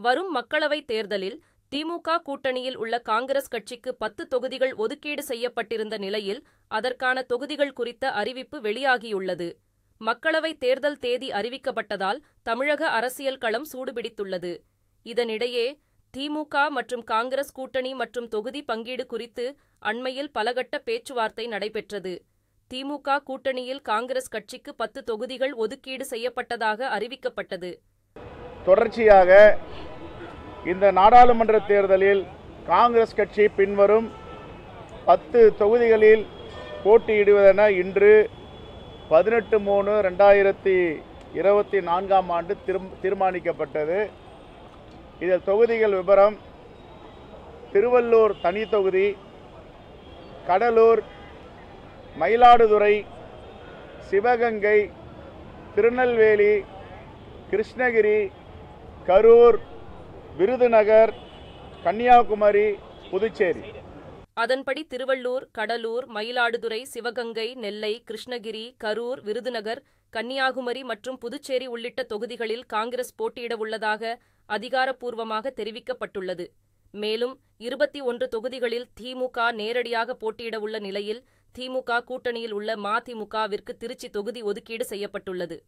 வரும் மக்களவைத் தேர்தலில் திமுக கூட்டணியில் உள்ள காங்கிரஸ் கட்சிக்கு 10 தொகுதிகள் ஒதுக்கீடு செய்யப்பட்டிருந்த நிலையில் அதற்கான தொகுதிகள் குறித்த அறிவிப்பு வெளியாகியுள்ளது. மக்களவைத் தேர்தல் தேதி அறிவிக்கப்பட்டதால் தமிழக அரசியல் களம் சூடுபிடித்துள்ளது. இதனிடையே திமுக மற்றும் காங்கிரஸ் கூட்டணி மற்றும் தொகுதி பங்கீடு குறித்து அண்மையில் பலகட்ட பேச்சுவார்த்தை நடைபெற்றது. திமுக கூட்டணியில் காங்கிரஸ் கட்சிக்கு 10 தொகுதிகள் ஒதுக்கீடு செய்யப்பட்டதாக அறிவிக்கப்பட்டது. தொடர்ச்சியாக இந்த நாடாளுமன்ற தேர்தலில் காங்கிரஸ் கட்சி பின்வரும் 10 தொகுதிகளில் போட்டியிடுவதென இன்று 18/3/2024 தீர்மானிக்கப்பட்டது. இதில் தொகுதிகள் விபரம்: திருவள்ளூர் தனி தொகுதி, கடலூர், மயிலாடுதுறை, சிவகங்கை, திருநெல்வேலி, கிருஷ்ணகிரி, கரூர், விருதுநகர், கன்னியாகுமரி, புதுச்சேரி. அதன்படி திருவள்ளூர், கடலூர், மயிலாடுதுறை, சிவகங்கை, நெல்லை, கிருஷ்ணகிரி, கரூர், விருதுநகர், கன்னியாகுமரி மற்றும் புதுச்சேரி உள்ளிட்ட தொகுதிகளில் காங்கிரஸ் போட்டியிடவுள்ளதாக அதிகாரப்பூர்வமாக தெரிவிக்கப்பட்டுள்ளது. மேலும் 21 தொகுதிகளில் திமுக நேரடியாக போட்டியிடவுள்ள நிலையில் திமுக கூட்டணியில் உள்ள மதிமுகவிற்கு திருச்சி தொகுதி ஒதுக்கீடு செய்யப்பட்டுள்ளது.